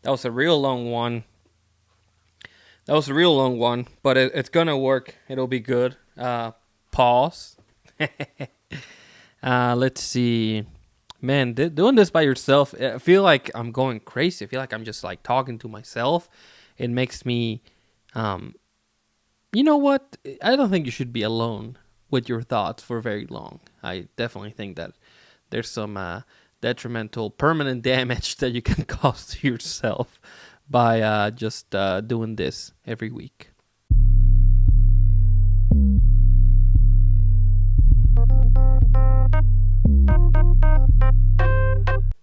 That was a real long one. But it's gonna work. It'll be good. Pause. Let's see. Man, doing this by yourself, I feel like I'm going crazy. I feel like I'm just like talking to myself. It makes me, um, you know what? I don't think you should be alone with your thoughts for very long. I definitely think that there's some detrimental, permanent damage that you can cause to yourself by just doing this every week.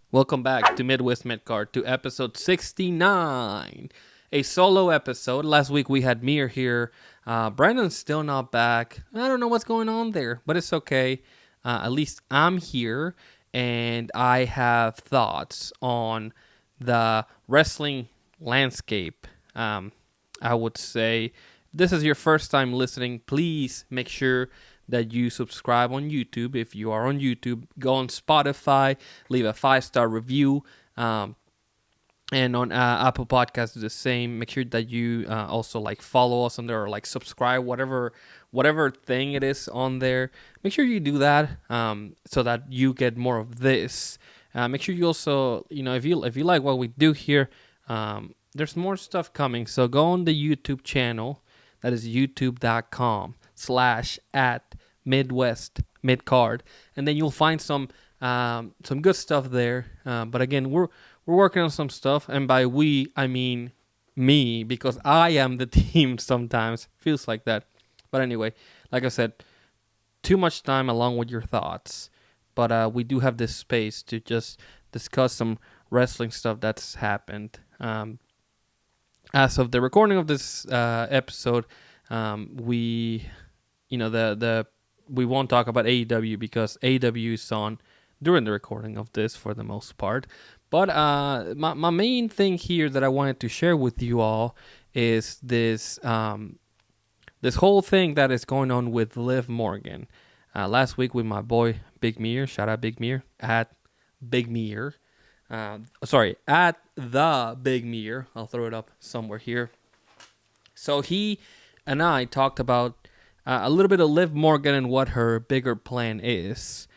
Welcome back to Midwest Midcard, to episode 69. A solo episode. Last week we had Mir here. Brandon's still not back. I don't know what's going on there, but it's okay. At least I'm here, and I have thoughts on the wrestling landscape. I would say, if this is your first time listening, please make sure that you subscribe on YouTube. If you are on YouTube, go on Spotify, leave a 5-star review. And on Apple Podcasts, the same. Make sure that you also like follow us on there, or like subscribe, whatever thing it is on there. Make sure you do that so that you get more of this. Make sure you also, if you like what we do here, there's more stuff coming. So go on the YouTube channel. That is youtube.com/@MidwestMidcard, and then you'll find some good stuff there. But again, we're working on some stuff, and by we I mean me, because I am the team. Sometimes feels like that. But anyway, like I said, too much time along with your thoughts. But we do have this space to just discuss some wrestling stuff that's happened. As of the recording of this episode, we won't talk about AEW because AEW is on during the recording of this for the most part. But my main thing here that I wanted to share with you all is this this whole thing that is going on with Liv Morgan. Last week with my boy Big Mir, shout out Big Mir, at Big Mir. At the Big Mir. I'll throw it up somewhere here. So he and I talked about a little bit of Liv Morgan and what her bigger plan is.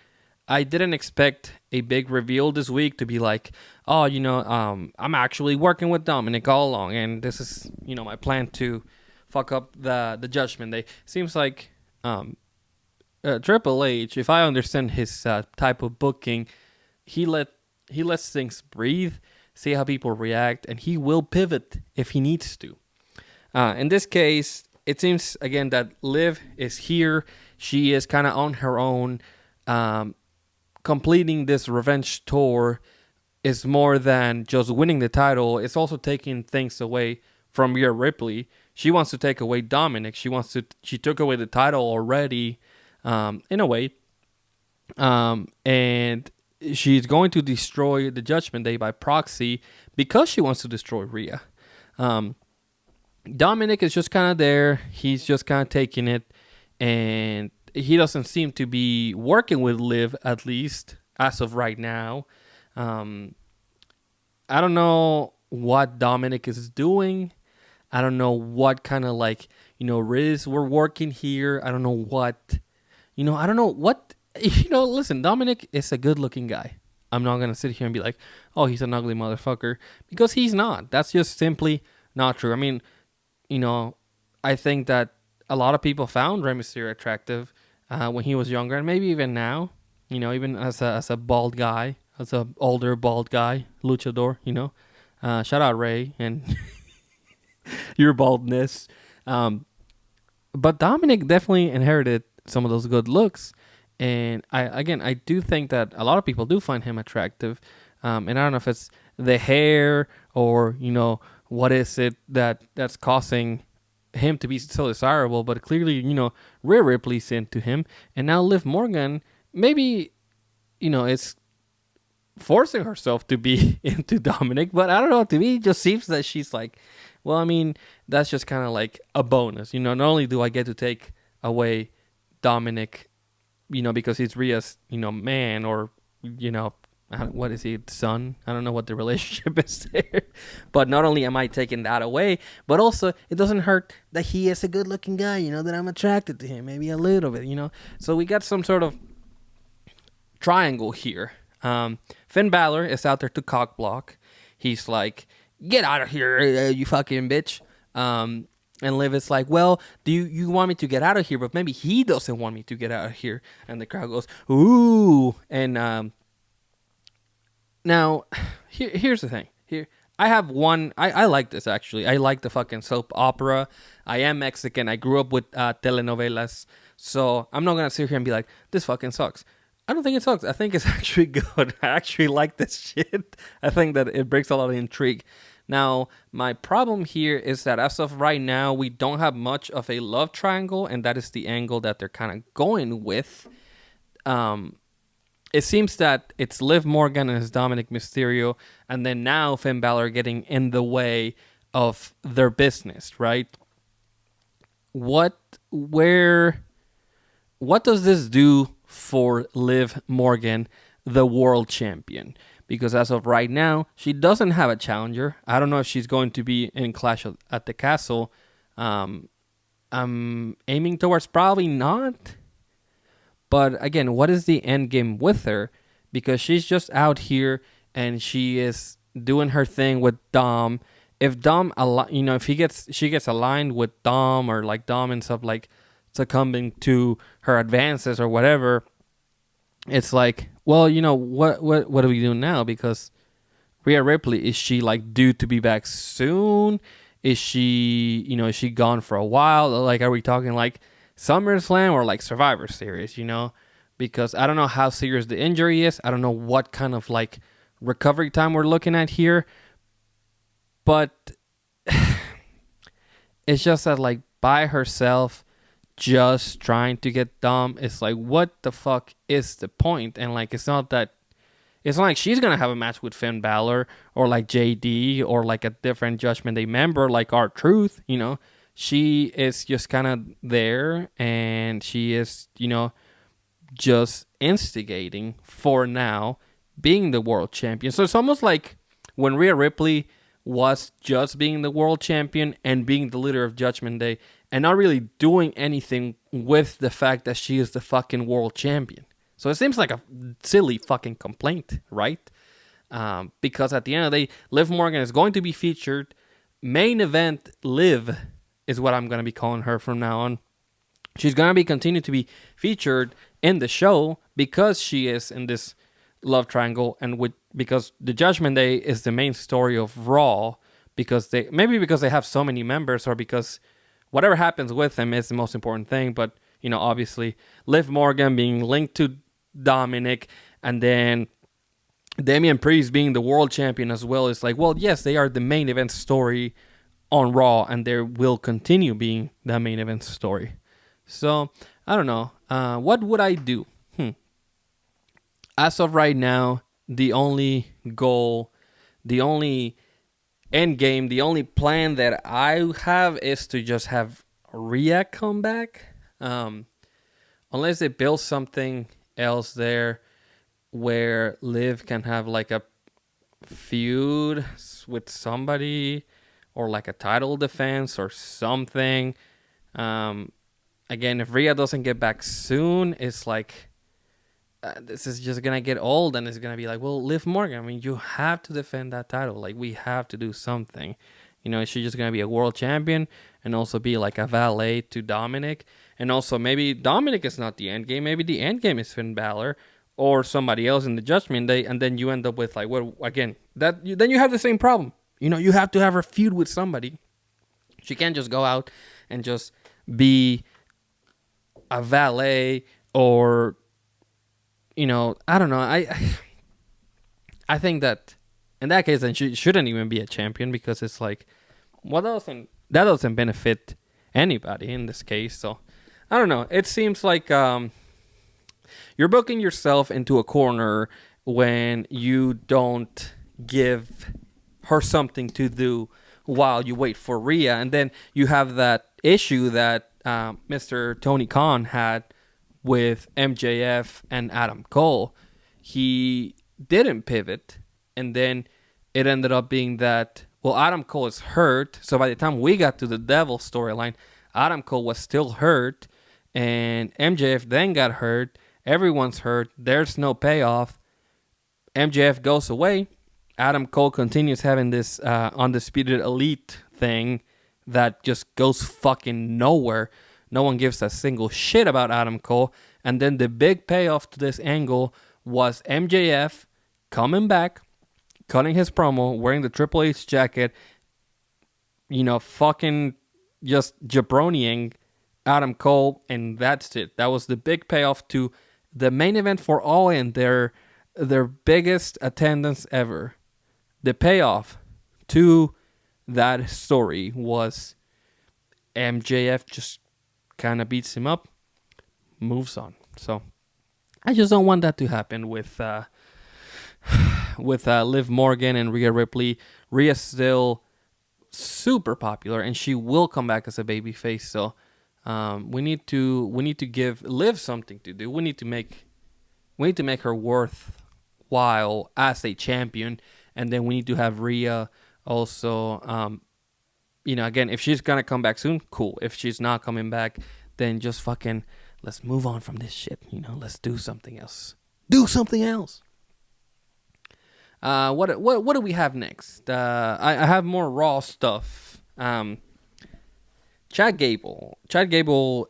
I didn't expect a big reveal this week to be like, oh, I'm actually working with Dominik all along, and this is, my plan to fuck up the Judgment Day. Seems like Triple H, if I understand his type of booking, he lets things breathe, see how people react, and he will pivot if he needs to. In this case, it seems, again, that Liv is here. She is kind of on her own. Completing this revenge tour is more than just winning the title. It's also taking things away from Rhea Ripley. She wants to take away Dominik. She took away the title already, in a way. And she's going to destroy the Judgment Day by proxy because she wants to destroy Rhea. Dominik is just kind of there. He's just kind of taking it, and he doesn't seem to be working with Liv, at least as of right now. I don't know what Dominik is doing. I don't know what kind of Riz we're working here. I don't know what, listen, Dominik is a good looking guy. I'm not going to sit here and be like, oh, he's an ugly motherfucker, because he's not. That's just simply not true. I mean, I think that a lot of people found Rey Mysterio attractive when he was younger, and maybe even now, even as a bald guy, as an older bald guy, luchador, shout out Rey and your baldness. But Dominik definitely inherited some of those good looks, and I do think that a lot of people do find him attractive, and I don't know if it's the hair or what is it that's causing him to be so desirable, but clearly, Rhea Ripley's into him, and now Liv Morgan, maybe, it's forcing herself to be into Dominik, but I don't know, to me, it just seems that she's like, well, I mean, that's just kind of like a bonus, not only do I get to take away Dominik, because he's Rhea's, man, or, what is he, son? I don't know what the relationship is there. But not only am I taking that away, but also it doesn't hurt that he is a good looking guy, you know, that I'm attracted to him, maybe a little bit, you know. So we got some sort of triangle here. Finn Balor is out there to cock block. He's like, get out of here, you fucking bitch. And Liv is like, well, do you want me to get out of here? But maybe he doesn't want me to get out of here. And the crowd goes, ooh. And now, here's the thing. Here, I have one. I like this, actually. I like the fucking soap opera. I am Mexican. I grew up with telenovelas. So I'm not going to sit here and be like, this fucking sucks. I don't think it sucks. I think it's actually good. I actually like this shit. I think that it breaks a lot of intrigue. Now, my problem here is that as of right now, we don't have much of a love triangle, and that is the angle that they're kind of going with. It seems that it's Liv Morgan and his Dominik Mysterio, and then now Finn Balor getting in the way of their business, right? What does this do for Liv Morgan, the world champion? Because as of right now, she doesn't have a challenger. I don't know if she's going to be in Clash at the Castle. I'm aiming towards probably not. But again, what is the end game with her? Because she's just out here and she is doing her thing with Dom. If Dom, if she gets aligned with Dom, or like Dom ends up like succumbing to her advances or whatever, it's like, well, what do we do now? Because Rhea Ripley, is she like due to be back soon? Is she, is she gone for a while? Like, are we talking like SummerSlam or like Survivor Series, Because I don't know how serious the injury is. I don't know what kind of like recovery time we're looking at here. But it's just that like by herself, just trying to get Dom, it's like, what the fuck is the point? And like, it's not like she's gonna have a match with Finn Balor or like JD or like a different Judgment Day member like R-Truth, She is just kind of there, and she is, just instigating for now, being the world champion. So it's almost like when Rhea Ripley was just being the world champion and being the leader of Judgment Day and not really doing anything with the fact that she is the fucking world champion. So it seems like a silly fucking complaint, right? Because at the end of the day, Liv Morgan is going to be featured. Main event Liv is what I'm going to be calling her from now on. She's going to be continue to be featured in the show because she is in this love triangle, and because the Judgment Day is the main story of Raw, because they have so many members, or because whatever happens with them is the most important thing. But obviously Liv Morgan being linked to Dominik, and then Damian Priest being the world champion as well, is like, well, yes, they are the main event story on Raw, and they will continue being the main event story. So I don't know. What would I do? As of right now, the only goal, the only end game, the only plan that I have is to just have Rhea come back. Unless they build something else there where Liv can have like a feud with somebody, or like a title defense or something. Again, if Rhea doesn't get back soon, it's like, this is just going to get old, and it's going to be like, well, Liv Morgan, I mean, you have to defend that title. Like, we have to do something. Is she just going to be a world champion and also be like a valet to Dominik? And also maybe Dominik is not the end game. Maybe the end game is Finn Balor or somebody else in the Judgment Day, and then you end up with like, well, again, then you have the same problem. You have to have her feud with somebody. She can't just go out and just be a valet, or I don't know. I think that in that case, then she shouldn't even be a champion, because it's like, that doesn't benefit anybody in this case. So I don't know. It seems like you're booking yourself into a corner when you don't give her something to do while you wait for Rhea. And then you have that issue that Mr. Tony Khan had with MJF and Adam Cole. He didn't pivot, and then it ended up being that, well, Adam Cole is hurt. So by the time we got to the Devil storyline, Adam Cole was still hurt, and MJF then got hurt. Everyone's hurt. There's no payoff. MJF goes away. Adam Cole continues having this undisputed elite thing that just goes fucking nowhere. No one gives a single shit about Adam Cole. And then the big payoff to this angle was MJF coming back, cutting his promo, wearing the Triple H jacket, fucking just jabroniing Adam Cole, and that's it. That was the big payoff to the main event for All In, their biggest attendance ever. The payoff to that story was MJF just kind of beats him up, moves on. So I just don't want that to happen with Liv Morgan and Rhea Ripley. Rhea's still super popular, and she will come back as a babyface. So we need to give Liv something to do. We need to make her worthwhile as a champion, and then we need to have Rhea also. Again, if she's gonna come back soon, cool. If she's not coming back, then just fucking let's move on from this shit. Let's do something else. Do something else. What do we have next? I have more Raw stuff. Chad Gable,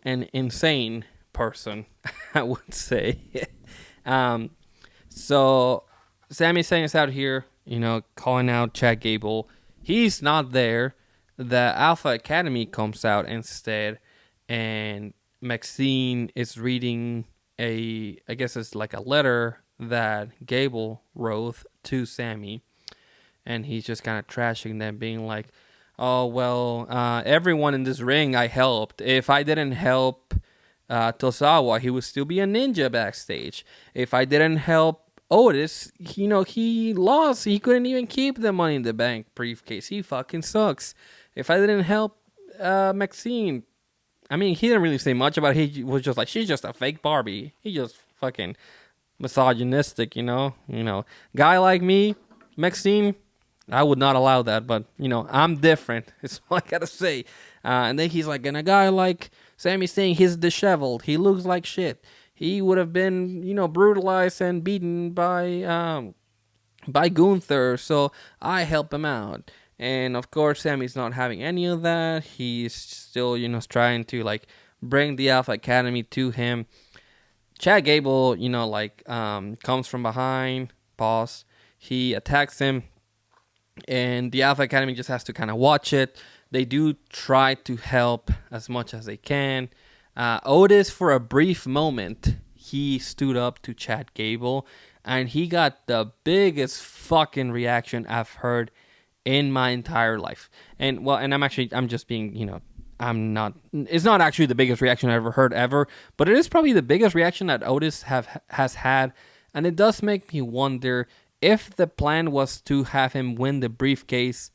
an insane person, I would say. So Sami Zayn is out here, calling out Chad Gable. He's not there. The Alpha Academy comes out instead, and Maxine is reading I guess it's like a letter that Gable wrote to Sami, and he's just kind of trashing them, being like, oh, well, everyone in this ring I helped. If I didn't help Tozawa, he would still be a ninja backstage. If I didn't help Otis, he lost. He couldn't even keep the Money in the Bank briefcase. He fucking sucks. If I didn't help Maxine, I mean, he didn't really say much about it. He was just like, she's just a fake Barbie. He just fucking misogynistic, Guy like me, Maxine, I would not allow that, but, I'm different. It's all I gotta say. And then he's like, and a guy like Sami Zayn, he's disheveled. He looks like shit. He would have been, brutalized and beaten by Gunther, so I help him out. And, of course, Sami's not having any of that. He's still, trying to, bring the Alpha Academy to him. Chad Gable, comes from behind, pause. He attacks him, and the Alpha Academy just has to kind of watch it. They do try to help as much as they can. Otis, for a brief moment, he stood up to Chad Gable, and he got the biggest fucking reaction I've heard in my entire life. And I'm just being, it's not actually the biggest reaction I've ever heard ever, but it is probably the biggest reaction that Otis has had. And it does make me wonder if the plan was to have him win the briefcase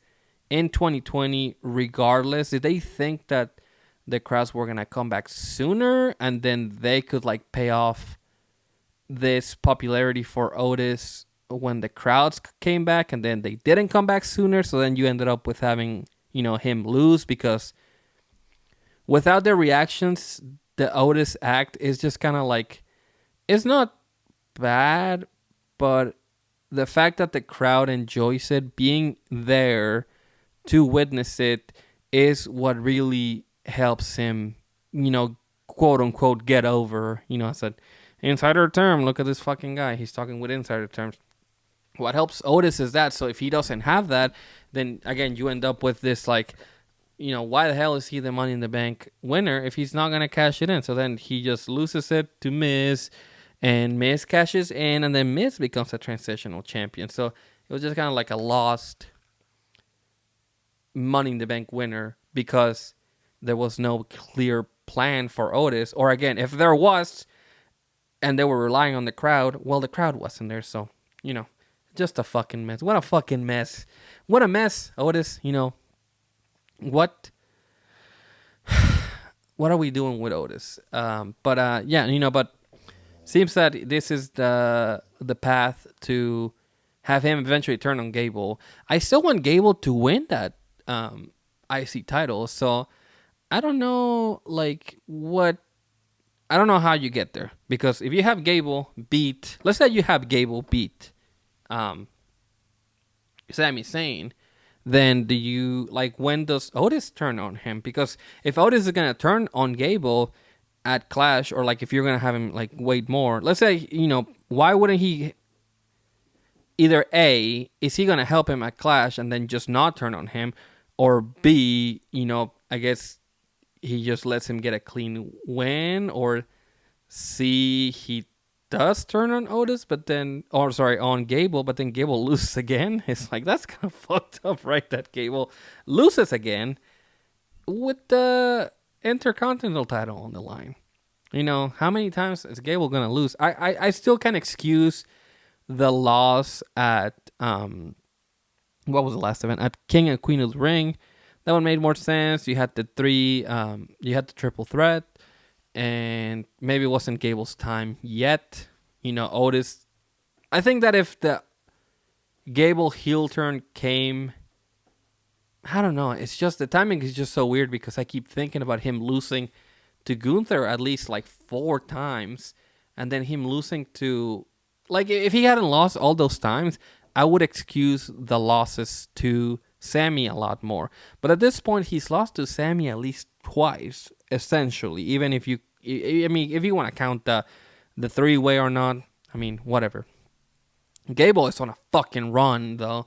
in 2020 regardless. Did they think that the crowds were going to come back sooner, and then they could pay off this popularity for Otis when the crowds came back, and then they didn't come back sooner, so then you ended up with having, him lose? Because without their reactions, the Otis act is just kind of it's not bad, but the fact that the crowd enjoys it, being there to witness it, is what really helps him, quote unquote, get over. I said, insider term, look at this fucking guy. He's talking with insider terms. What helps Otis is that. So if he doesn't have that, then again, you end up with this why the hell is he the Money in the Bank winner if he's not going to cash it in? So then he just loses it to Miz, and Miz cashes in, and then Miz becomes a transitional champion. So it was just kind of a lost Money in the Bank winner because there was no clear plan for Otis. Or again, if there was, and they were relying on the crowd, well, the crowd wasn't there. So, just a fucking mess. What a fucking mess. What a mess, Otis. What are we doing with Otis? But seems that this is the path to have him eventually turn on Gable. I still want Gable to win that IC title, so I don't know like what I don't know how you get there, because if you have Gable beat, let's say you have Gable beat um, Sami Zayn, then do you like when does Otis turn on him? Because if Otis is gonna turn on Gable at Clash, or like if you're gonna have him like wait more, let's say why wouldn't he? Either A, is he gonna help him at Clash and then just not turn on him, or B, I guess he just lets him get a clean win, or C, he does turn on Otis, but then, or sorry, on Gable, but then Gable loses again. It's like, that's kind of fucked up, right? That Gable loses again with the Intercontinental title on the line. How many times is Gable gonna lose? I still can't excuse the loss at what was the last event, at King and Queen of the Ring. That one made more sense. You had the triple threat, and maybe it wasn't Gable's time yet. Otis. I think that if the Gable heel turn came, I don't know. It's just the timing is just so weird, because I keep thinking about him losing to Gunther at least like 4 times, and then him losing to, like, if he hadn't lost all those times, I would excuse the losses to Sammy a lot more. But at this point, he's lost to Sammy at least twice, essentially. Even if you want to count the 3-way or not, whatever. Gable is on a fucking run, though,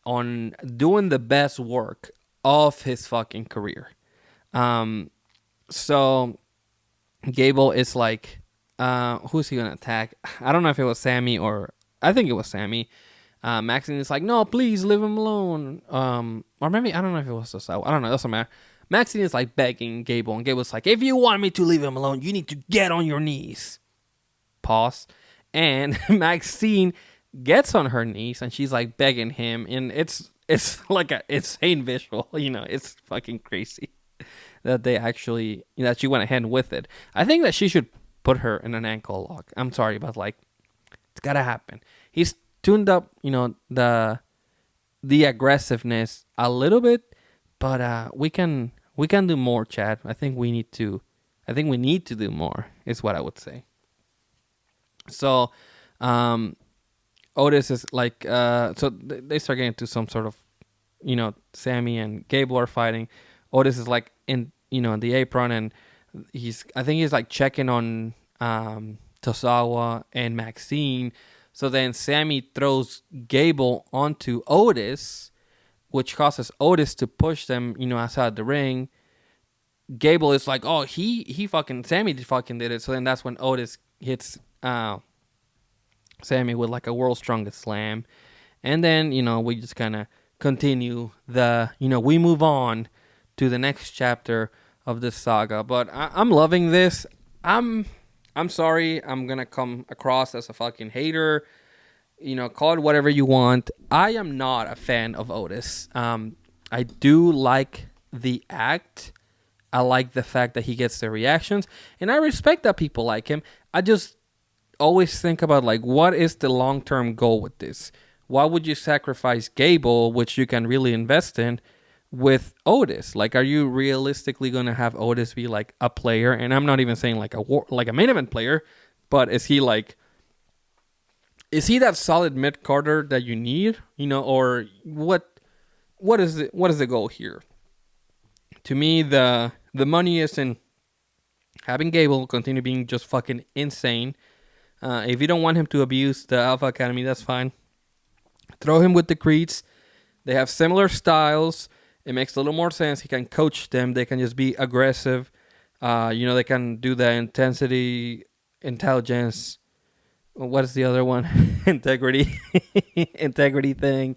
on doing the best work of his fucking career. So Gable is like, who's he gonna attack? I don't know if it was Sammy, or I think it was Sammy. Maxine is like, no, please leave him alone. Or maybe, I don't know if it was Cesaro. I don't know. It doesn't matter. Maxine is like begging Gable, and Gable's like, if you want me to leave him alone, you need to get on your knees. Pause. And Maxine gets on her knees, and she's like begging him, and it's like an insane visual. It's fucking crazy that they actually, that she went ahead with it. I think that she should put her in an ankle lock. I'm sorry, but like, it's gotta happen. He's tuned up, the aggressiveness a little bit, but we can do more, Chad. I think we need to do more, is what I would say. So, Otis is like, so they start getting to some sort of, Sammy and Gable are fighting. Otis is like in the apron, and I think he's like checking on Tosawa and Maxine. So then Sammy throws Gable onto Otis, which causes Otis to push them, outside the ring. Gable is like, oh, Sammy fucking did it. So then that's when Otis hits Sammy with like a world's strongest slam. And then, we just kind of continue we move on to the next chapter of this saga. But I'm loving this. I'm sorry, I'm going to come across as a fucking hater. Call it whatever you want. I am not a fan of Otis. I do like the act. I like the fact that he gets the reactions. And I respect that people like him. I just always think about, like, what is the long-term goal with this? Why would you sacrifice Gable, which you can really invest in, with Otis? Like, are you realistically going to have Otis be like a player? And I'm not even saying like a main event player, but is he that solid mid-carder that you need? Or what is the goal here? To me, the money is in having Gable continue being just fucking insane. If you don't want him to abuse the Alpha Academy, that's fine. Throw him with the Creeds. They have similar styles. It makes a little more sense. He can coach them. They can just be aggressive. They can do the intensity, intelligence. What is the other one? Integrity. Integrity thing.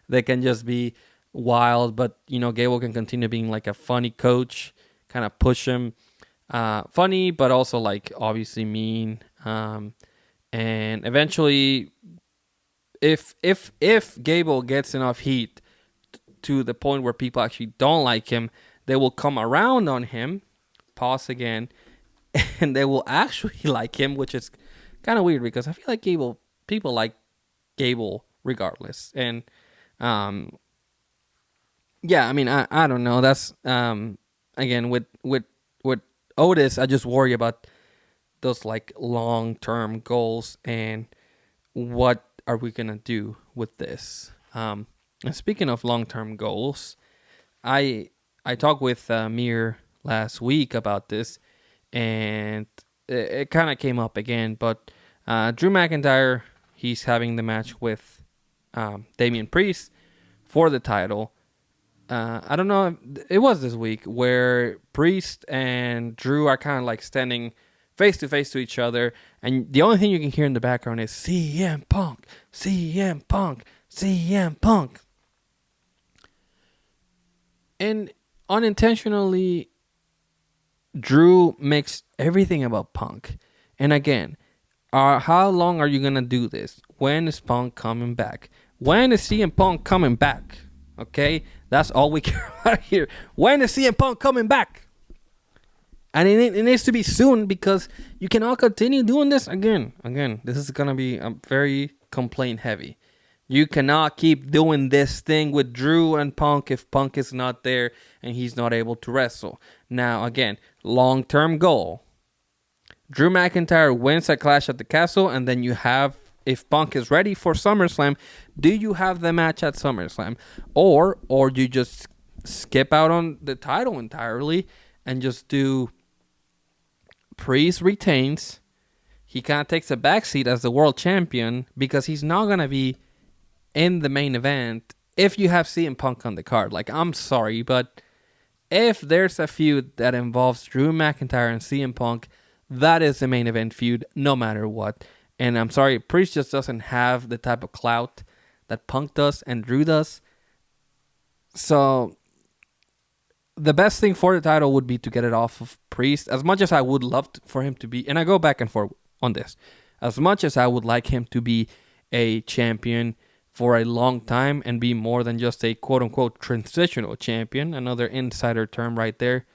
They can just be wild. But, Gable can continue being like a funny coach. Kind of push him. Funny, but also like obviously mean. And eventually, if Gable gets enough heat to the point where people actually don't like him, they will come around on him, pause again, and they will actually like him, which is kind of weird because I feel like people like Gable regardless. And yeah, I mean, I don't know. That's again with Otis, I just worry about those like long-term goals and what are we gonna do with this. And speaking of long-term goals, I talked with Mir last week about this, and it kind of came up again. But Drew McIntyre, he's having the match with Damian Priest for the title. I don't know. It was this week where Priest and Drew are kind of like standing face to face to each other, and the only thing you can hear in the background is CM Punk, CM Punk, CM Punk. And unintentionally, Drew makes everything about Punk. And again, how long are you going to do this? When is Punk coming back? When is CM Punk coming back? Okay? That's all we care about here. When is CM Punk coming back? And it needs to be soon because you cannot continue doing this again. Again, this is going to be a very complaint heavy. You cannot keep doing this thing with Drew and Punk if Punk is not there and he's not able to wrestle. Now, again, long-term goal. Drew McIntyre wins a Clash at the Castle, and then you have, if Punk is ready for SummerSlam, do you have the match at SummerSlam? Or you just skip out on the title entirely and just do Priest retains. He kind of takes a backseat as the world champion because he's not going to be in the main event if you have CM Punk on the card. Like, I'm sorry, but if there's a feud that involves Drew McIntyre and CM Punk, that is the main event feud no matter what. And I'm sorry, Priest just doesn't have the type of clout that Punk does and Drew does. So the best thing for the title would be to get it off of Priest. As much as I would love for him to be, and I go back and forth on this, as much as I would like him to be a champion for a long time and be more than just a quote-unquote transitional champion, another insider term right there.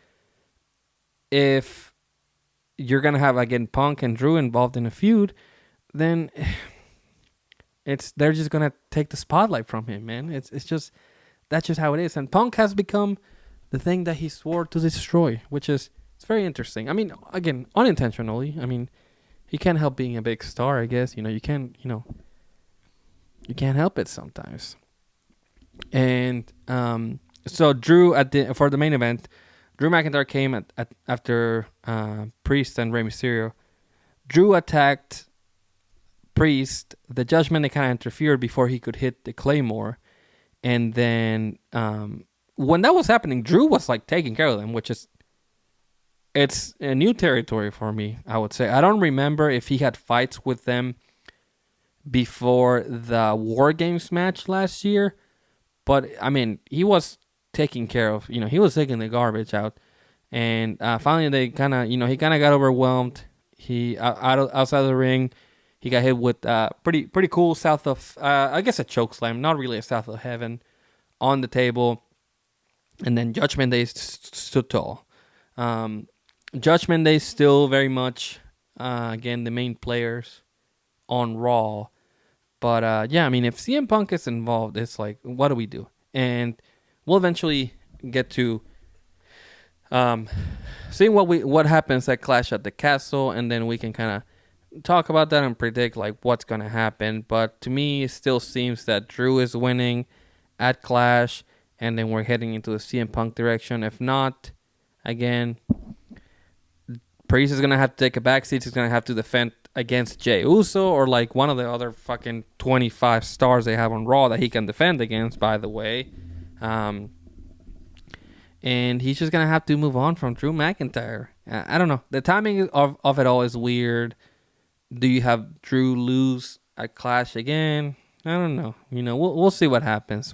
If you're going to have, again, Punk and Drew involved in a feud, then they're just going to take the spotlight from him, man. It's just, that's just how it is. And Punk has become the thing that he swore to destroy, which is, it's very interesting. I mean, again, unintentionally. I mean, he can't help being a big star, I guess. You can't help it sometimes. And so Drew for the main event, Drew McIntyre came after Priest and Rey Mysterio. Drew attacked Priest. The Judgment, they kind of interfered before he could hit the Claymore. And then when that was happening, Drew was like taking care of them, which is, it's a new territory for me, I would say. I don't remember if he had fights with them before the War Games match last year, but I mean, he was taking care of, he was taking the garbage out, and finally they kind of, he kind of got overwhelmed. He outside of the ring, he got hit with pretty cool south of, I guess a choke slam, not really a south of heaven, on the table, and then Judgment Day stood tall. Judgment Day still very much, again, the main players on Raw. But yeah, I mean, if CM Punk is involved, it's like, what do we do? And we'll eventually get to seeing what happens at Clash at the Castle, and then we can kind of talk about that and predict like what's gonna happen. But to me, it still seems that Drew is winning at Clash, and then we're heading into the CM Punk direction. If not, again, Priest is gonna have to take a backseat. He's gonna have to defend against Jey Uso or like one of the other fucking 25 stars they have on Raw that he can defend against, by the way. And he's just going to have to move on from Drew McIntyre. I don't know. The timing of it all is weird. Do you have Drew lose at Clash again? I don't know. We'll see what happens.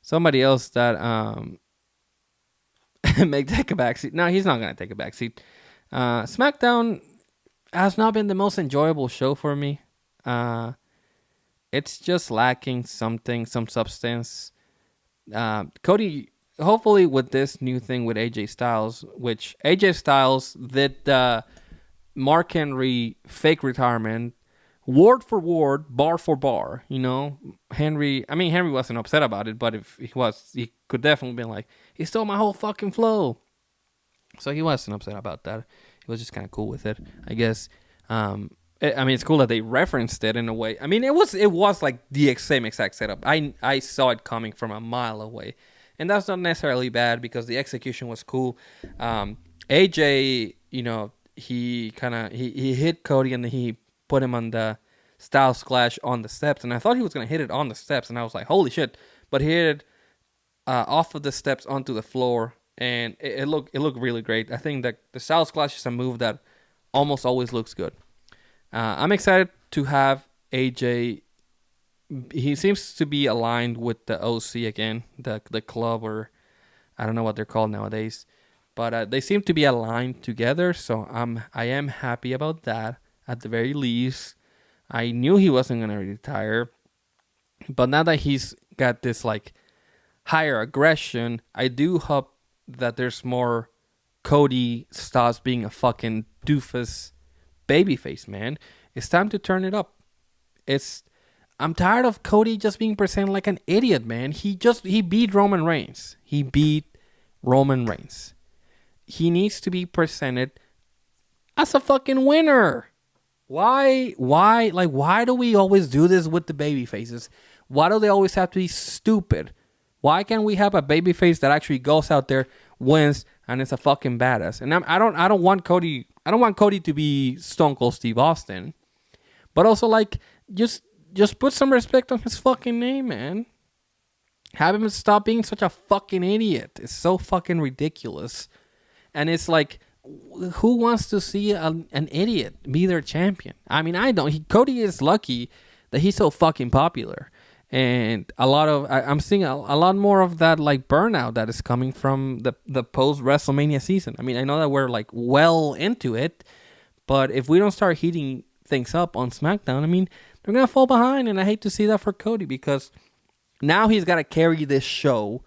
Somebody else that may take a backseat. No, he's not going to take a backseat. SmackDown has not been the most enjoyable show for me. It's just lacking some substance. Cody, hopefully with this new thing with AJ Styles, which AJ Styles did the Mark Henry fake retirement, word for word, bar for bar. Henry wasn't upset about it, but if he was, he could definitely been like, he stole my whole fucking flow. So he wasn't upset about that. He was just kind of cool with it, I guess. It's cool that they referenced it in a way. It was like the same exact setup. I saw it coming from a mile away, and that's not necessarily bad because the execution was cool. AJ, he hit Cody and he put him on the Styles Clash on the steps, and I thought he was gonna hit it on the steps, and I was like, holy shit! But he hit it off of the steps onto the floor, and it looked really great. I think that the Styles Clash is a move that almost always looks good. I'm excited to have AJ. He seems to be aligned with the OC again, the club, or I don't know what they're called nowadays, but they seem to be aligned together. So I am happy about that. At the very least, I knew he wasn't gonna retire, but now that he's got this like higher aggression, I do hope that there's more Cody stops being a fucking doofus babyface, man. It's time to turn it up. I'm tired of Cody just being presented like an idiot, man. He beat Roman Reigns. He needs to be presented as a fucking winner. Why do we always do this with the baby faces? Why do they always have to be stupid? Why can't we have a baby face that actually goes out there, wins, and is a fucking badass? And I don't want Cody to be Stone Cold Steve Austin, but also like just put some respect on his fucking name, man. Have him stop being such a fucking idiot. It's so fucking ridiculous. And it's like, who wants to see an idiot be their champion? I don't. Cody is lucky that he's so fucking popular. And I'm seeing a lot more of that like burnout that is coming from the post WrestleMania season. I know that we're like well into it, but if we don't start heating things up on SmackDown, they're gonna fall behind. And I hate to see that for Cody because now he's got to carry this show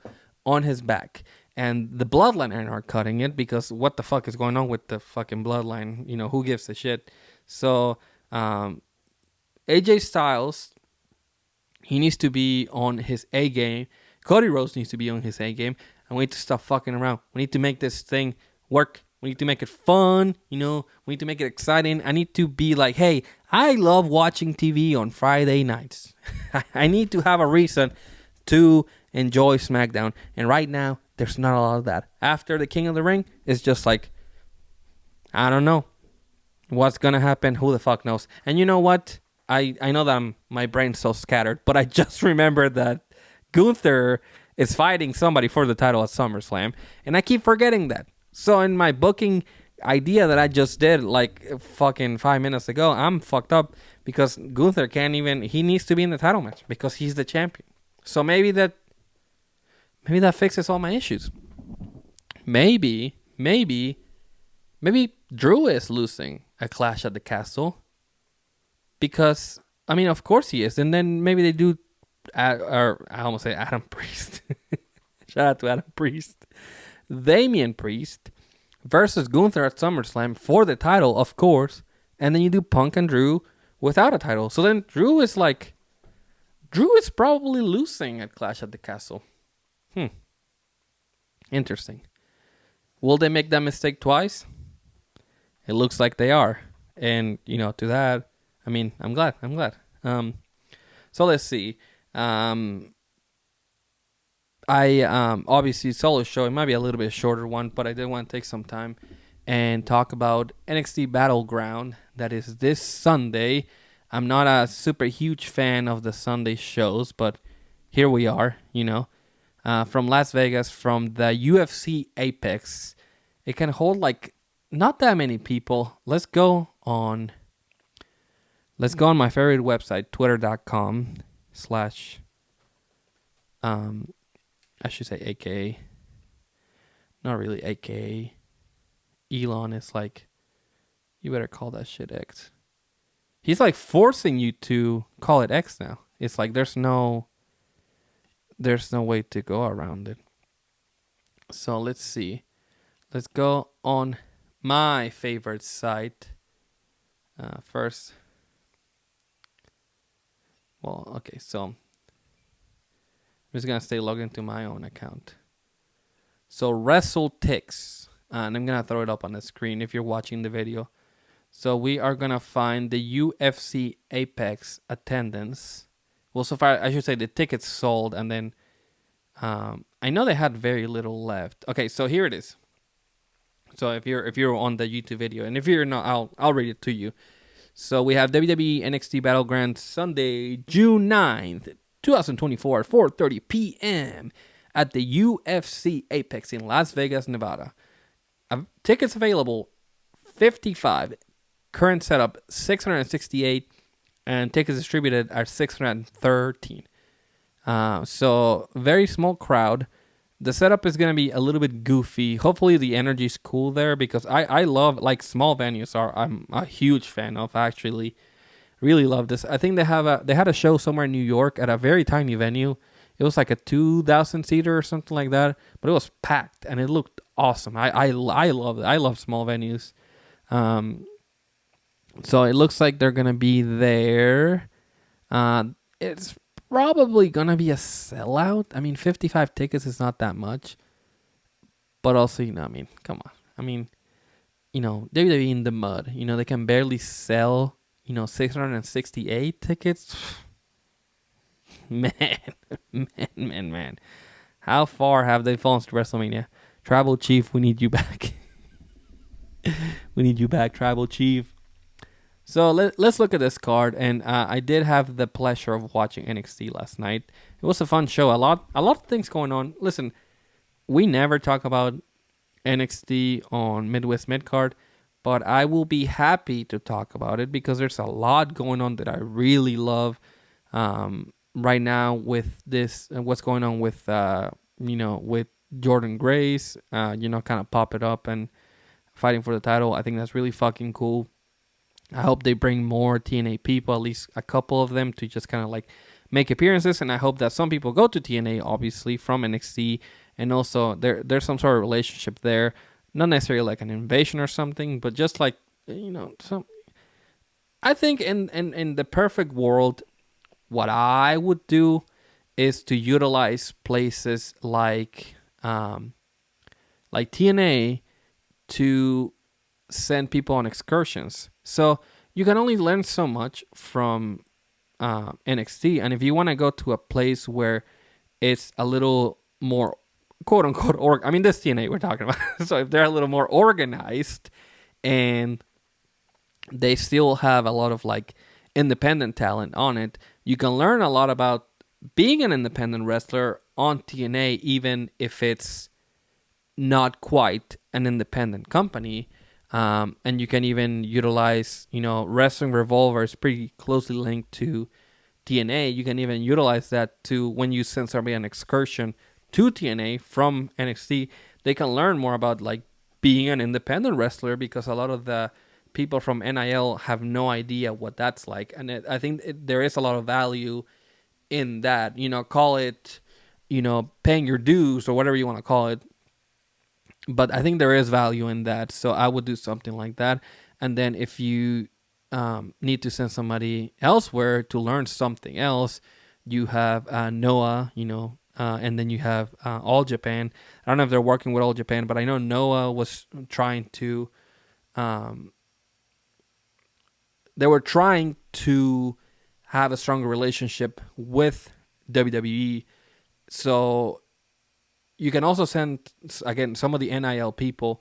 on his back. And the Bloodline aren't cutting it because what the fuck is going on with the fucking Bloodline? Who gives a shit? So AJ Styles, he needs to be on his A game. Cody Rhodes needs to be on his A game. And we need to stop fucking around. We need to make this thing work. We need to make it fun. We need to make it exciting. I need to be like, hey, I love watching TV on Friday nights. I need to have a reason to enjoy SmackDown. And right now, there's not a lot of that. After the King of the Ring, it's just like, I don't know what's going to happen. Who the fuck knows? And you know what? I know that my brain's so scattered, but I just remembered that Gunther is fighting somebody for the title at SummerSlam. And I keep forgetting that. So in my booking idea that I just did like fucking 5 minutes ago, I'm fucked up because Gunther he needs to be in the title match because he's the champion. So maybe that fixes all my issues. Maybe Drew is losing a Clash at the Castle because, of course he is. And then maybe they do, or I almost say Adam Priest. Shout out to Adam Priest. Damian Priest versus Gunther at SummerSlam for the title, of course. And then you do Punk and Drew without a title. So then Drew is probably losing at Clash at the Castle. Interesting. Will they make that mistake twice? It looks like they are. And, to that, I'm glad. So let's see. Obviously solo show, it might be a little bit shorter one, but I did want to take some time and talk about NXT Battleground. That is this Sunday. I'm not a super huge fan of the Sunday shows, but here we are, from Las Vegas, from the UFC Apex. It can hold like not that many people. Let's go on my favorite website, twitter.com/ I should say AKA. Not really AKA. Elon is like, you better call that shit X. He's like forcing you to call it X now. It's like there's no way to go around it. So let's see. Let's go on my favorite site, First, well, okay, so I'm just gonna stay logged into my own account. So WrestleTix, and I'm gonna throw it up on the screen if you're watching the video. So we are gonna find the UFC Apex attendance. Well, so far I should say the tickets sold, and then I know they had very little left. Okay, so here it is. So if you're on the YouTube video, and if you're not, I'll read it to you. So we have WWE NXT Battleground Sunday, June 9th, 2024, 4:30 p.m. at the UFC Apex in Las Vegas, Nevada. Tickets available 55. Current setup 668, and tickets distributed are 613. So very small crowd. The setup is going to be a little bit goofy. Hopefully the energy's cool there, because I love, like, small venues I'm a huge fan of. I actually really love this. I think they had a show somewhere in New York at a very tiny venue. It was like a 2,000 seater or something like that, but it was packed and it looked awesome. I love it. I love small venues. So it looks like they're going to be there. It's probably going to be a sellout. I mean, 55 tickets is not that much. But also, I mean, come on. I mean, WWE in the mud. They can barely sell, 668 tickets. Man. How far have they fallen to WrestleMania? Tribal Chief, we need you back. We need you back, Tribal Chief. So let's look at this card, and I did have the pleasure of watching NXT last night. It was a fun show. A lot of things going on. Listen, we never talk about NXT on Midwest Midcard, but I will be happy to talk about it because there's a lot going on that I really love right now with this. What's going on with with Jordan Grace, kind of pop it up and fighting for the title. I think that's really fucking cool. I hope they bring more TNA people, at least a couple of them, to just kind of like make appearances. And I hope that some people go to TNA, obviously, from NXT. And also there's some sort of relationship there. Not necessarily like an invasion or something, but just like, some. I think in the perfect world, what I would do is to utilize places like TNA to send people on excursions. So you can only learn so much from NXT, and if you want to go to a place where it's a little more quote unquote I mean, this TNA we're talking about. So if they're a little more organized and they still have a lot of like independent talent on it, you can learn a lot about being an independent wrestler on TNA, even if it's not quite an independent company. And you can even utilize, Wrestling Revolver is pretty closely linked to TNA. You can even utilize that to when you send somebody on an excursion to TNA from NXT, they can learn more about like being an independent wrestler, because a lot of the people from NIL have no idea what that's like. And I think there is a lot of value in that, call it, paying your dues or whatever you want to call it. But I think there is value in that, so I would do something like that. And then if you need to send somebody elsewhere to learn something else, you have Noah, and then you have All Japan. I don't know if they're working with All Japan, but I know Noah was trying to. They were trying to have a stronger relationship with WWE, so. You can also send, again, some of the NIL people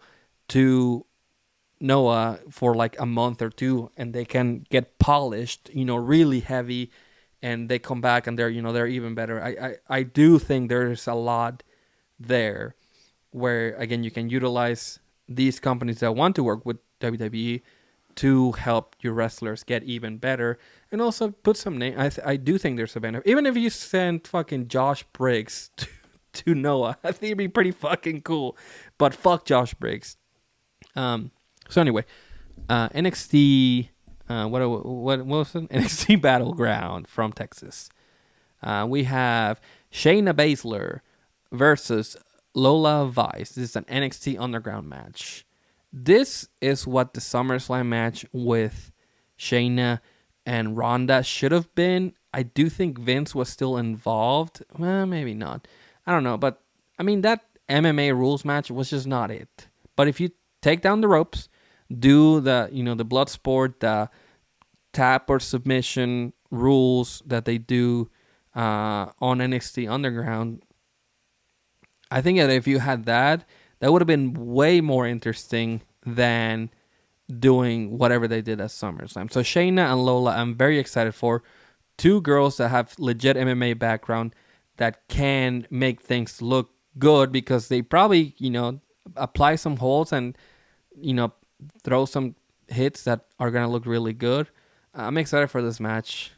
to Noah for like a month or two, and they can get polished, really heavy, and they come back and they're even better. I do think there's a lot there where, again, you can utilize these companies that want to work with WWE to help your wrestlers get even better, and also put some name. I do think there's a benefit. Even if you send fucking Josh Briggs to Noah, I think it'd be pretty fucking cool. But fuck Josh Briggs. So anyway, NXT. What was it? NXT Battleground from Texas. We have Shayna Baszler versus Lola Vice. This is an NXT Underground match. This is what the SummerSlam match with Shayna and Ronda should have been. I do think Vince was still involved. Well, maybe not. I don't know. But, I mean, that MMA rules match was just not it. But if you take down the ropes, do the blood sport, the tap or submission rules that they do on NXT Underground, I think that if you had that would have been way more interesting than doing whatever they did at SummerSlam. So Shayna and Lola, I'm very excited for. Two girls that have legit MMA background that can make things look good because they probably, apply some holds and, throw some hits that are going to look really good. I'm excited for this match.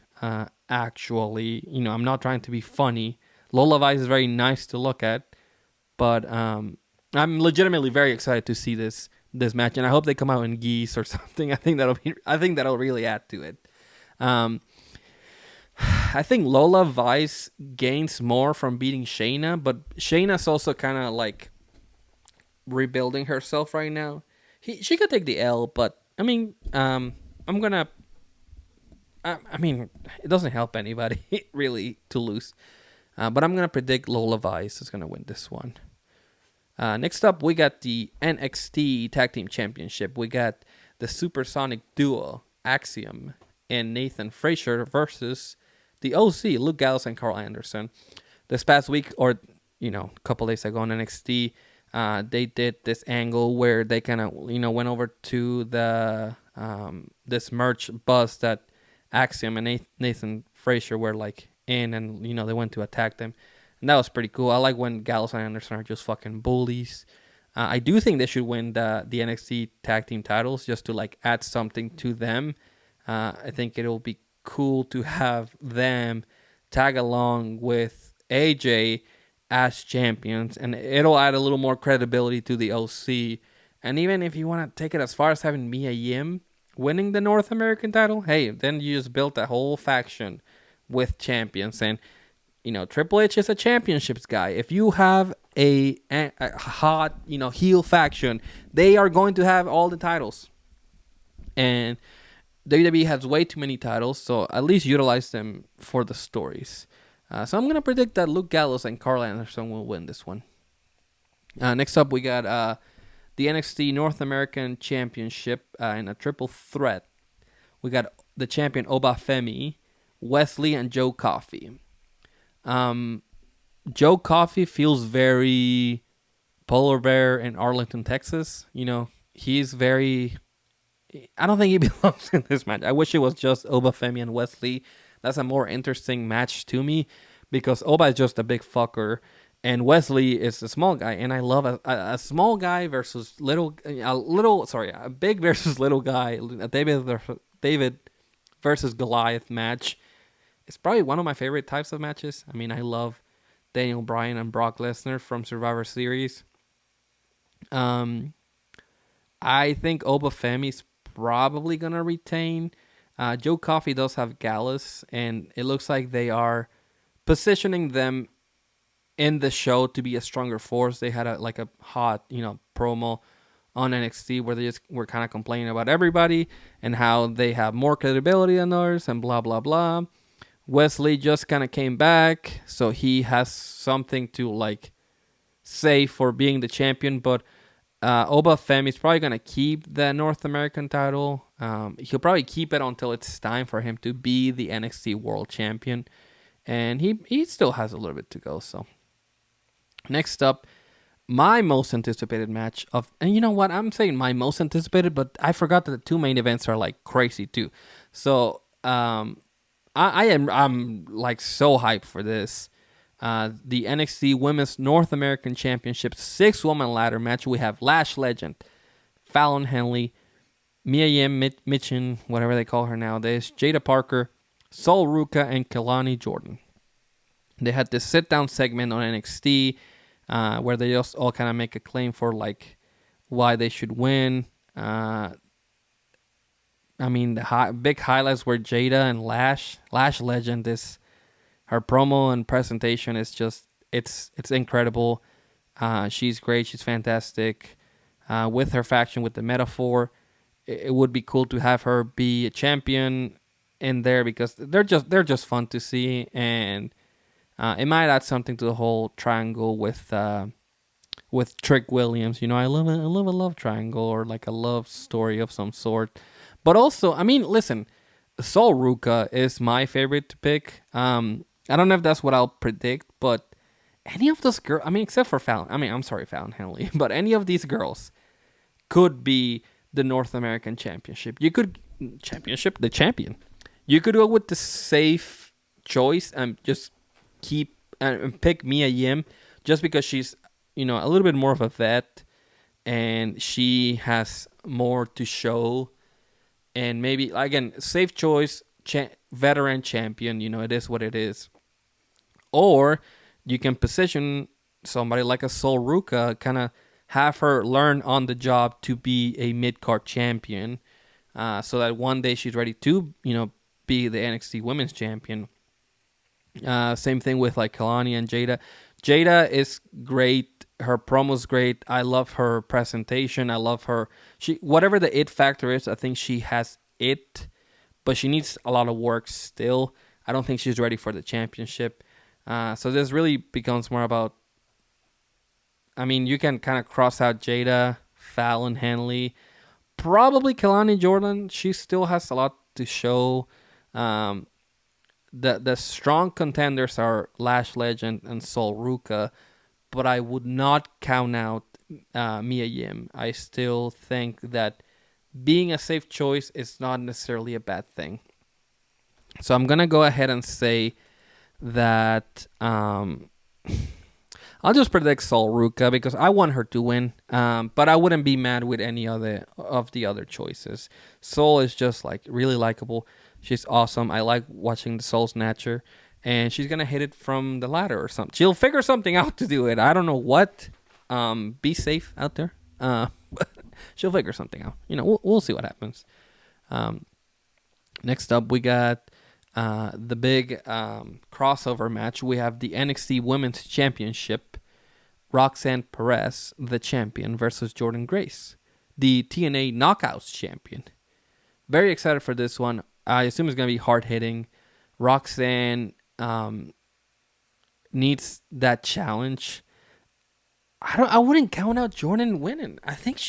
Actually, I'm not trying to be funny. Lola Vice is very nice to look at, but I'm legitimately very excited to see this match, and I hope they come out in geese or something. I think that'll really add to it. I think Lola Vice gains more from beating Shayna, but Shayna's also kind of like rebuilding herself right now. She could take the L, but I mean, it doesn't help anybody really to lose. But I'm gonna predict Lola Vice is gonna win this one. Next up, we got the NXT Tag Team Championship. We got the Supersonic Duo, Axiom and Nathan Frazier versus the OC, Luke Gallows and Carl Anderson. This past week, or a couple days ago on NXT, they did this angle where they kind of went over to the this merch bus that Axiom and Nathan Frazier were like in, and they went to attack them. And that was pretty cool. I like when Gallows and Anderson are just fucking bullies. I do think they should win the NXT tag team titles just to like add something to them. I think it'll be cool to have them tag along with AJ as champions, and it'll add a little more credibility to the OC. And even if you want to take it as far as having Mia Yim winning the North American title, hey, then you just built a whole faction with champions. And Triple H is a championships guy. If you have a hot, heel faction, they are going to have all the titles. And WWE has way too many titles, so at least utilize them for the stories. So I'm going to predict that Luke Gallows and Carl Anderson will win this one. Next up, we got the NXT North American Championship in a triple threat. We got the champion Oba Femi, Wesley, and Joe Coffey. Joe Coffey feels very Polar Bear in Arlington, Texas. He's very... I don't think he belongs in this match. I wish it was just Oba Femi and Wesley. That's a more interesting match to me because Oba is just a big fucker and Wesley is a small guy. And I love a small guy versus a big versus little guy. A David versus Goliath match. It's probably one of my favorite types of matches. I mean, I love Daniel Bryan and Brock Lesnar from Survivor Series. I think Oba Femi's probably going to retain. Joe Coffey does have Gallus, and it looks like they are positioning them in the show to be a stronger force. They had a hot, promo on NXT where they just were kind of complaining about everybody and how they have more credibility than others and blah, blah, blah. Wesley just kind of came back, so he has something to say for being the champion, but Oba Femi is probably going to keep the North American title. He'll probably keep it until it's time for him to be the NXT World Champion. And he still has a little bit to go. So next up, my most anticipated match and you know what? I'm saying my most anticipated, but I forgot that the two main events are crazy too. So I'm so hyped for this. The NXT Women's North American Championship 6-woman ladder match. We have Lash Legend, Fallon Henley, Mia Yim, Mitchin, whatever they call her nowadays, Jada Parker, Sol Ruka, and Kelani Jordan. They had this sit-down segment on NXT where they just all kind of make a claim for why they should win. The big highlights were Jada and Lash. Lash Legend is... Her promo and presentation is just, it's incredible. She's great. She's fantastic. With her faction, with the Metaphor, it would be cool to have her be a champion in there because they're just fun to see, and it might add something to the whole triangle with Trick Williams. I love a love triangle or like a love story of some sort. But also, I mean, listen, Sol Ruka is my favorite to pick. I don't know if that's what I'll predict, but any of those girls, I mean, except for Fallon. I mean, I'm sorry, Fallon Henley, but any of these girls could be the North American Championship. The champion. You could go with the safe choice and just keep and pick Mia Yim just because she's a little bit more of a vet and she has more to show, and maybe again safe choice, veteran champion. It is what it is. Or you can position somebody like a Sol Ruka, kind of have her learn on the job to be a mid-card champion, so that one day she's ready to, be the NXT Women's Champion. Same thing with like Kalani and Jada. Jada is great. Her promo's great. I love her presentation. I love her. Whatever the it factor is, I think she has it, but she needs a lot of work still. I don't think she's ready for the championship. So this really becomes more about, I mean, you can kind of cross out Jada, Fallon Henley, probably Kalani Jordan. She still has a lot to show. The strong contenders are Lash Legend and Sol Ruka, but I would not count out Mia Yim. I still think that being a safe choice is not necessarily a bad thing. So I'm going to go ahead and say that I'll just predict Sol Ruka because I want her to win, but I wouldn't be mad with any other of the other choices. Sol is just like really likable. She's awesome. I like watching the Soul Snatcher, and she's gonna hit it from the ladder or something. She'll figure something out to do it. I don't know what. Be safe out there. She'll figure something out. We'll see what happens. Next up, we got the big crossover match. We have the NXT Women's Championship. Roxanne Perez, the champion, versus Jordynne Grace, the TNA Knockouts champion. Very excited for this one. I assume it's going to be hard-hitting. Roxanne needs that challenge. I wouldn't count out Jordynne winning. I think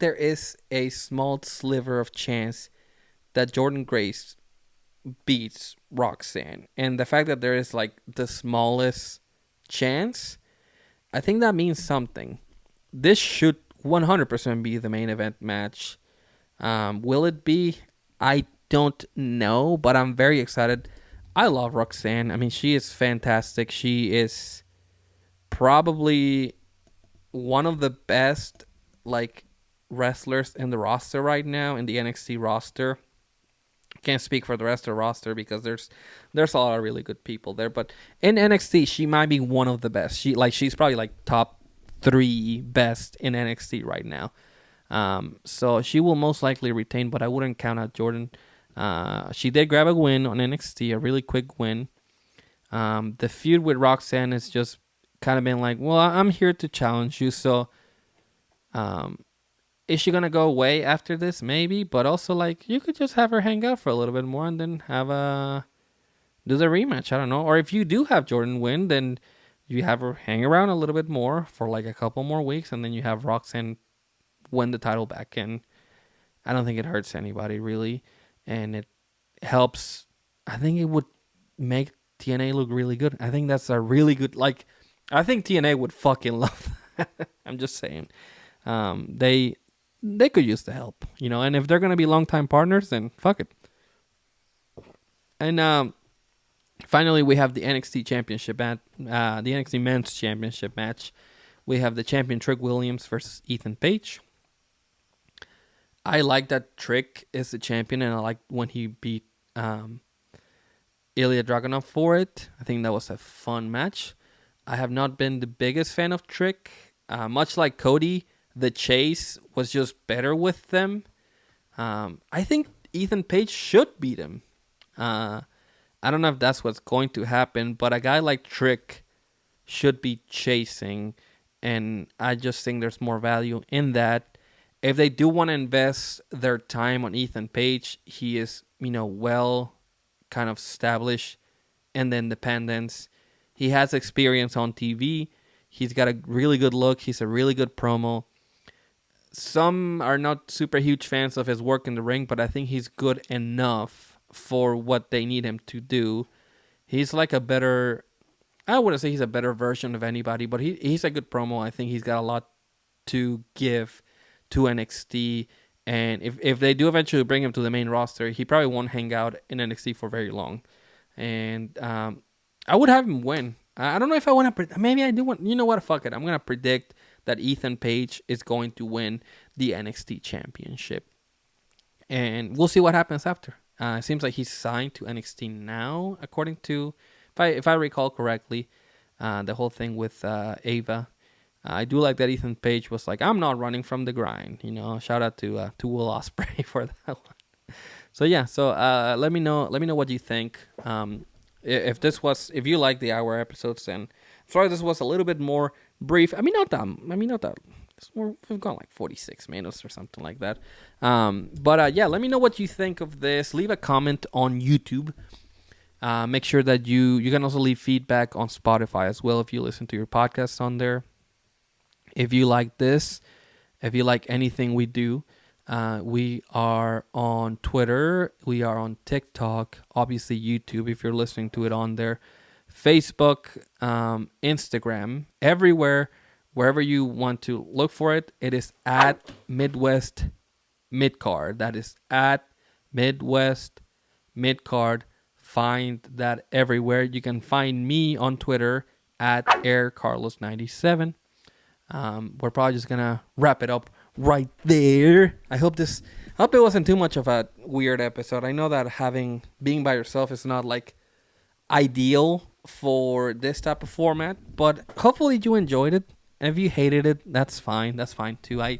there is a small sliver of chance that Jordynne Grace beats Roxanne. And the fact that there is like the smallest chance, I think that means something. This should 100% be the main event match. Will it be? I don't know, but I'm very excited. I love Roxanne. I mean, she is fantastic. She is probably one of the best like wrestlers in the roster right now, in the NXT roster. Can't speak for the rest of the roster because there's a lot of really good people there, but in NXT she might be one of the best. She's probably like top 3 best in NXT right now. So she will most likely retain, but I wouldn't count out Jordynne. She did grab a win on NXT, a really quick win. The feud with Roxanne has just kind of been like, well, I'm here to challenge you. So, is she going to go away after this? Maybe, but also like you could just have her hang out for a little bit more and then do the rematch. I don't know. Or if you do have Jordynne win, then you have her hang around a little bit more for like a couple more weeks, and then you have Roxanne win the title back. And I don't think it hurts anybody really, and it helps. I think it would make TNA look really good. I think that's a really good, like, I think TNA would fucking love that. I'm just saying. They could use the help, and if they're going to be longtime partners, then fuck it. And finally, we have the NXT Championship the NXT Men's Championship match. We have the champion Trick Williams versus Ethan Page. I like that Trick is the champion, and I like when he beat Ilya Dragunov for it. I think that was a fun match. I have not been the biggest fan of Trick. Much like Cody, the chase was just better with them. I think Ethan Page should beat him. I don't know if that's what's going to happen, but a guy like Trick should be chasing, and I just think there's more value in that. if they do want to invest their time on Ethan Page, he is, well kind of established in the independence. He has experience on TV. He's got a really good look. He's a really good promo. Some are not super huge fans of his work in the ring, but I think he's good enough for what they need him to do. He's like I wouldn't say he's a better version of anybody, but he's a good promo. I think he's got a lot to give to NXT. And if they do eventually bring him to the main roster, he probably won't hang out in NXT for very long. And I would have him win. I don't know if I want to. Maybe I do want. You know what? Fuck it. I'm going to predict that Ethan Page is going to win the NXT Championship. And we'll see what happens after. It seems like he's signed to NXT now, according to, if I recall correctly, the whole thing with Ava. I do like that Ethan Page was like, I'm not running from the grind. Shout out to Will Ospreay for that one. So yeah, let me know what you think. If you like the hour episodes, then sorry this was a little bit more brief. Not that. We've gone like 46 minutes or something like that. But let me know what you think of this. Leave a comment on YouTube. Make sure that you can also leave feedback on Spotify as well if you listen to your podcasts on there. If you like this, if you like anything we do, we are on Twitter, we are on TikTok, obviously YouTube if you're listening to it on there, Facebook, Instagram, everywhere, wherever you want to look for it. It is at Midwest Midcard. That is at Midwest Midcard. Find that everywhere. You can find me on Twitter at AirCarlos97. We're probably just gonna wrap it up right there. I hope it wasn't too much of a weird episode. I know that being by yourself is not like ideal for this type of format, but hopefully you enjoyed it. And if you hated it, that's fine. That's fine too. I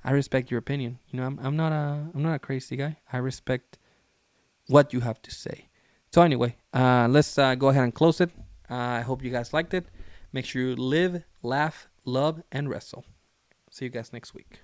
respect your opinion. I'm not a crazy guy. I respect what you have to say. So anyway, let's go ahead and close it. I hope you guys liked it. Make sure you live, laugh, love, and wrestle. See you guys next week.